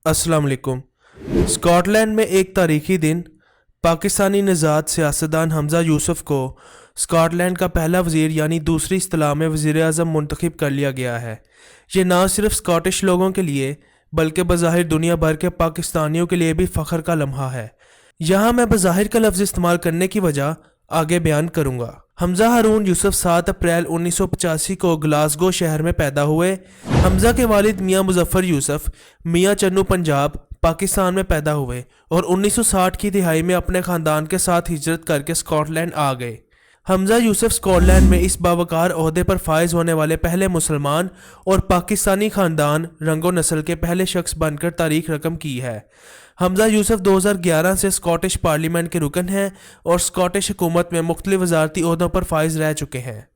अस्सलाम वालेकुम। स्कॉटलैंड में एक तारीखी दिन पाकिस्तानी नज़ाद सियासतदान हमज़ा यूसुफ को स्कॉटलैंड का पहला वज़ीर यानी दूसरी इस्तिलाह में वज़ीर आज़म मुंतखब कर लिया गया है। ये ना सिर्फ स्कॉटिश लोगों के लिए बल्कि बज़ाहिर दुनिया भर के पाकिस्तानियों के लिए भी फ़ख्र का लम्हा है। यहाँ मैं बज़ाहिर का लफ्ज़ इस्तेमाल करने की वजह आगे बयान करूँगा। हमज़ा हारून यूसुफ 7 अप्रैल 1985 को ग्लासगो शहर में पैदा हुए। हमज़ा के वालिद मियाँ मुज़फ़्फ़र यूसुफ मियाँ चन्नू पंजाब पाकिस्तान में पैदा हुए और 1960 की दिहाई में अपने ख़ानदान के साथ हिजरत करके स्कॉटलैंड आ गए। हमज़ा यूसुफ स्कॉटलैंड में इस बावकार ओहदे पर फायज होने वाले पहले मुसलमान और पाकिस्तानी ख़ानदान रंगो नस्ल के पहले शख्स बनकर तारीख रकम की है। हमज़ा यूसुफ 2011 से स्कॉटिश पार्लियामेंट के रुकन हैं और स्कॉटिश हुकूमत में मुख्तलिफ वजारती ओहदों पर फायज रह चुके हैं।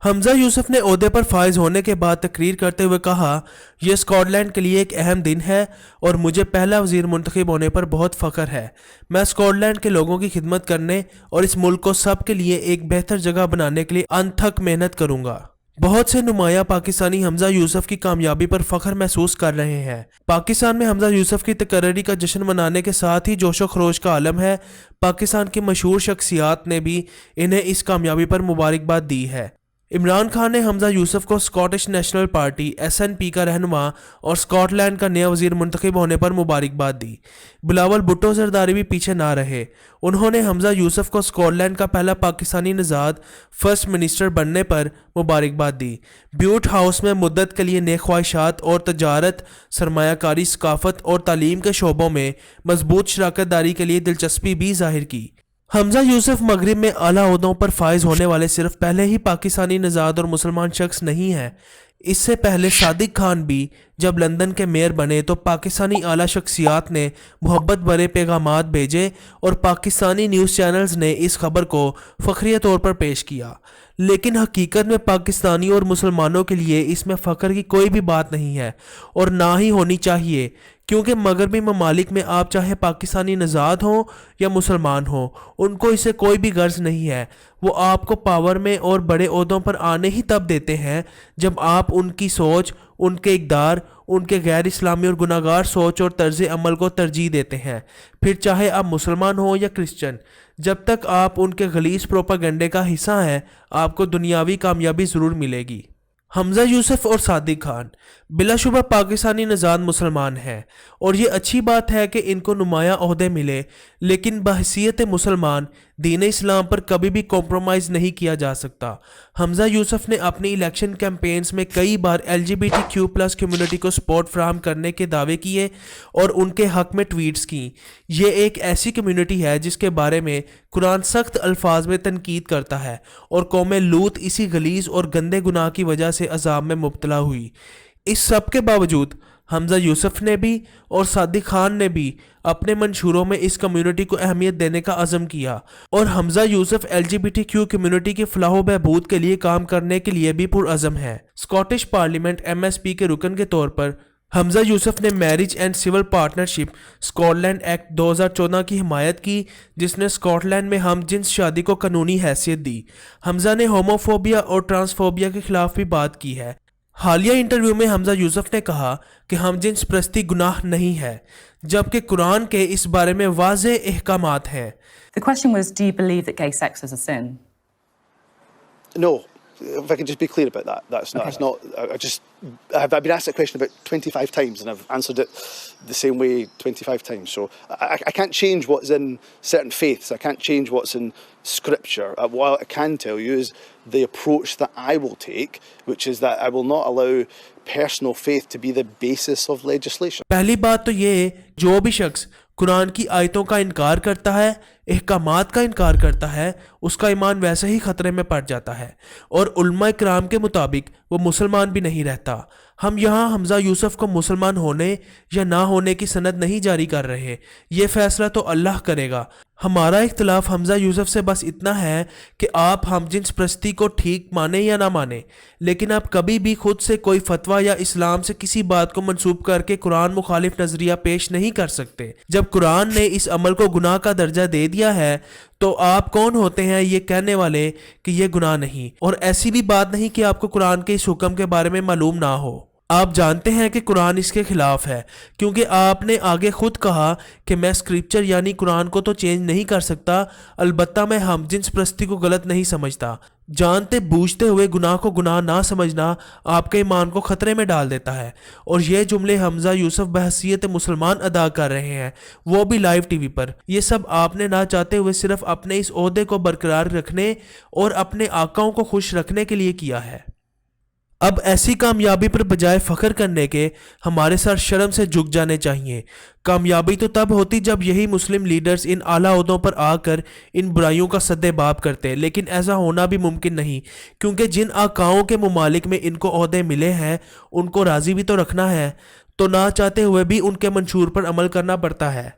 हमज़ा यूसुफ ने ओहदे पर फायज होने के बाद तकरीर करते हुए कहा, यह स्कॉटलैंड के लिए एक अहम दिन है और मुझे पहला वज़ीर मुंतखब होने पर बहुत फ़ख्र है। मैं स्कॉटलैंड के लोगों की खिदमत करने और इस मुल्क को सब के लिए एक बेहतर जगह बनाने के लिए अनथक मेहनत करूँगा। बहुत से नुमाया पाकिस्तानी हमज़ा यूसुफ की कामयाबी पर फ़ख्र महसूस कर रहे हैं। पाकिस्तान में हमज़ा यूसुफ की तकर्री का जश्न मनाने के साथ ही जोशो खरोश का आलम है। पाकिस्तान की मशहूर शख्सियात ने भी इन्हें इस कामयाबी पर मुबारकबाद दी है। इमरान खान ने हमज़ा यूसुफ को स्कॉटिश नेशनल पार्टी SNP का रहनुमा और स्कॉटलैंड का नया वज़ीर मुंतखब होने पर मुबारकबाद दी। बिलावल भुट्टो ज़रदारी भी पीछे ना रहे। उन्होंने हमज़ा यूसुफ को स्कॉटलैंड का पहला पाकिस्तानी नज़ाद फर्स्ट मिनिस्टर बनने पर मुबारकबाद दी। ब्यूट हाउस में मुद्दत के लिए नेक ख्वाहिशात और तजारत, सरमायाकारी, सकाफत और तालीम के शोबों में मजबूत शराकत दारी के लिए दिलचस्पी भी जाहिर की। हमज़ा यूसुफ मगरिब में आला ओहदों पर फायज होने वाले सिर्फ पहले ही पाकिस्तानी नज़ाद और मुसलमान शख्स नहीं हैं। इससे पहले सादिक खान भी जब लंदन के मेयर बने तो पाकिस्तानी आला शख्सियात ने मोहब्बत भरे पैगामात भेजे और पाकिस्तानी न्यूज़ चैनल्स ने इस खबर को फ़ख्रिया तौर पर पेश किया। लेकिन हकीकत में पाकिस्तानी और मुसलमानों के लिए इसमें फ़ख्र की कोई भी बात नहीं है और ना ही होनी चाहिए, क्योंकि मगरबी ममालिक में आप चाहे पाकिस्तानी नज़ाद हों या मुसलमान हों, उनको इससे कोई भी गर्ज नहीं है। वो आपको पावर में और बड़े ओहदों पर आने ही तब देते हैं जब आप उनकी सोच, उनके इक़दार, उनके गैर इस्लामी और गुनाहगार सोच और तर्ज अमल को तरजीह देते हैं, फिर चाहे आप मुसलमान हो या क्रिश्चियन। जब तक आप उनके गलीज़ प्रोपागेंडे का हिस्सा हैं, आपको दुनियावी कामयाबी ज़रूर मिलेगी। हमज़ा यूसुफ और सादिक खान बिलाशुबा पाकिस्तानी नज़ाद मुसलमान हैं और ये अच्छी बात है कि इनको नुमाया ओहदे मिले, लेकिन बहसीयत मुसलमान दीन इस्लाम पर कभी भी कॉम्प्रोमाइज़ नहीं किया जा सकता। हमज़ा यूसुफ ने अपनी इलेक्शन कैंपेन्स में कई बार LGBTQ+ कम्युनिटी को सपोर्ट फराहम करने के दावे किए और उनके हक में ट्वीट्स की। ये एक ऐसी कम्युनिटी है जिसके बारे में कुरान सख्त अल्फाज में तनकीद करता है और कौम लूत इसी गलीज़ और गंदे गुनाह की वजह से अजाब में मुब्तला हुई। इस सब के बावजूद हमज़ा यूसुफ ने भी और सादिक खान ने भी अपने मंशूरों में इस कम्युनिटी को अहमियत देने का अज़म किया और हमज़ा यूसुफ LGBTQ कम्युनिटी की फलाह व बहबूद के लिए काम करने के लिए भी पुरअज़म है। स्कॉटिश पार्लियामेंट MSP के रुकन के तौर पर हमज़ा यूसुफ ने marriage and civil partnership Scotland act 2014 की हिमायत की, जिसने स्कॉटलैंड में हम जिन्स शादी को कानूनी हैसियत दी। हमज़ा ने होमोफोबिया और ट्रांसफोबिया के खिलाफ भी बात की है। हालिया इंटरव्यू में हमज़ा यूसुफ ने कहा कि हम जिन्स प्रस्ती गुनाह नहीं है, जबकि कुरान के इस बारे में वाज़े अहकामात हैं। The question was, do you believe that gay sex is a sin? No, if I can just be clear about that. That's not. Okay. It's not. I've been asked that question about 25 times, and I've answered it the same way 25 times. So I can't change what's in certain faiths. I can't change what's in Scripture. What I can tell you is the approach that I will take, which is that I will not allow personal faith to be the basis of legislation. पहली बात तो ये, जो भी शख्स कुरान की आयतों का इनकार करता है, अहकामात का इनकार करता है, उसका ईमान वैसे ही खतरे में पड़ जाता है और उलमा इकराम के मुताबिक वो मुसलमान भी नहीं रहता। हम यहाँ हमज़ा यूसुफ को मुसलमान होने या ना होने की सनद नहीं जारी कर रहे, ये फैसला तो अल्लाह करेगा। हमारा इख्तिलाफ हमज़ा यूसुफ से बस इतना है कि आप हम जिन्स प्रस्ती को ठीक माने या ना माने, लेकिन आप कभी भी खुद से कोई फतवा या इस्लाम से किसी बात को मंसूब करके कुरान मुखालिफ नज़रिया पेश नहीं कर सकते। जब कुरान ने इस अमल को गुनाह का दर्जा दे दिया है तो आप कौन होते हैं ये कहने वाले कि ये गुनाह नहीं, और ऐसी भी बात नहीं कि आपको कुरान के इस हुक्म के बारे में मालूम ना हो। آپ جانتے ہیں کہ قرآن اس کے خلاف ہے، کیونکہ آپ نے آگے خود کہا کہ میں اسکرپچر یعنی قرآن کو تو چینج نہیں کر سکتا، البتہ میں ہم جنس پرستی کو غلط نہیں سمجھتا۔ جانتے بوجھتے ہوئے گناہ کو گناہ نہ سمجھنا آپ کے ایمان کو خطرے میں ڈال دیتا ہے۔ اور یہ جملے حمزہ یوسف بحیثیت مسلمان ادا کر رہے ہیں، وہ بھی لائیو ٹی وی پر۔ یہ سب آپ نے نہ چاہتے ہوئے صرف اپنے اس عہدے کو برقرار رکھنے اور اپنے آقاؤں کو خوش رکھنے کے لیے کیا ہے۔ اب ایسی کامیابی پر بجائے فخر کرنے کے ہمارے سر شرم سے جھک جانے چاہیے۔ کامیابی تو تب ہوتی جب یہی مسلم لیڈرز ان اعلیٰ عہدوں پر آ کر ان برائیوں کا سد باب کرتے، لیکن ایسا ہونا بھی ممکن نہیں، کیونکہ جن آقاؤں کے ممالک میں ان کو عہدے ملے ہیں ان کو راضی بھی تو رکھنا ہے، تو نہ چاہتے ہوئے بھی ان کے منشور پر عمل کرنا پڑتا ہے۔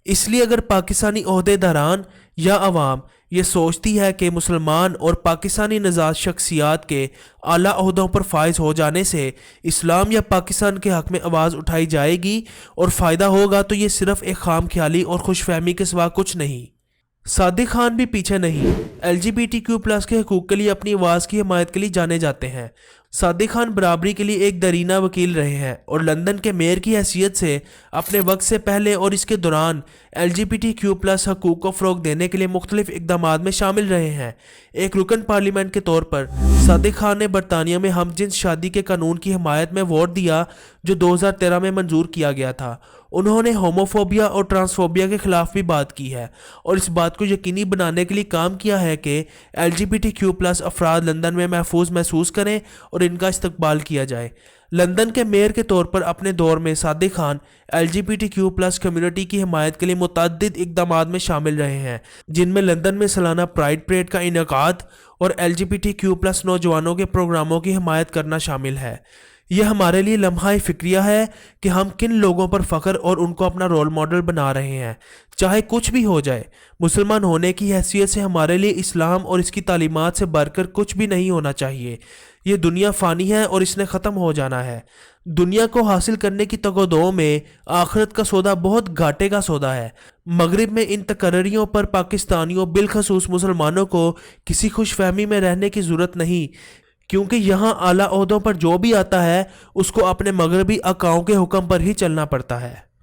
اس لیے اگر پاکستانی عہدے داران یا عوام یہ سوچتی ہے کہ مسلمان اور پاکستانی نژاد شخصیات کے اعلیٰ عہدوں پر فائز ہو جانے سے اسلام یا پاکستان کے حق میں آواز اٹھائی جائے گی اور فائدہ ہوگا، تو یہ صرف ایک خام خیالی اور خوش فہمی کے سوا کچھ نہیں۔ صادق خان بھی پیچھے نہیں، LGBTQ+ کے حقوق کے لیے اپنی آواز کی حمایت کے لیے جانے جاتے ہیں۔ صادق خان برابری کے لیے ایک درینہ وکیل رہے ہیں اور لندن کے میئر کی حیثیت سے اپنے وقت سے پہلے اور اس کے دوران LGBTQ+ حقوق کو فروغ دینے کے لیے مختلف اقدامات میں شامل رہے ہیں۔ ایک رکن پارلیمنٹ کے طور پر صادق خان نے برطانیہ میں ہم جنس شادی کے قانون کی حمایت میں ووٹ دیا جو 2013 میں منظور کیا گیا تھا۔ انہوں نے ہوموفوبیا اور ٹرانسفوبیا کے خلاف بھی بات کی ہے اور اس بات کو یقینی بنانے کے لیے کام کیا ہے کہ LGBTQ+ افراد لندن میں محفوظ محسوس کریں اور ان کا استقبال کیا جائے۔ لندن کے میئر کے طور پر اپنے دور میں صادق خان LGBTQ+ کمیونٹی کی حمایت کے لیے متعدد اقدامات میں شامل رہے ہیں، جن میں لندن میں سالانہ پرائڈ پریڈ کا انعقاد اور LGBTQ+ نوجوانوں کے پروگراموں کی حمایت کرنا شامل ہے۔ یہ ہمارے لیے لمحہ فکریہ ہے کہ ہم کن لوگوں پر فخر اور ان کو اپنا رول ماڈل بنا رہے ہیں۔ چاہے کچھ بھی ہو جائے، مسلمان ہونے کی حیثیت سے ہمارے لیے اسلام اور اس کی تعلیمات سے بڑھ کر کچھ بھی نہیں ہونا چاہیے۔ یہ دنیا فانی ہے اور اس نے ختم ہو جانا ہے۔ دنیا کو حاصل کرنے کی تگ و دو میں آخرت کا سودا بہت گھاٹے کا سودا ہے۔ مغرب میں ان تقرریوں پر پاکستانیوں بالخصوص مسلمانوں کو کسی خوش فہمی میں رہنے کی ضرورت نہیں، کیونکہ یہاں اعلیٰ عہدوں پر جو بھی آتا ہے اس کو اپنے مغربی آقاؤں کے حکم پر ہی چلنا پڑتا ہے۔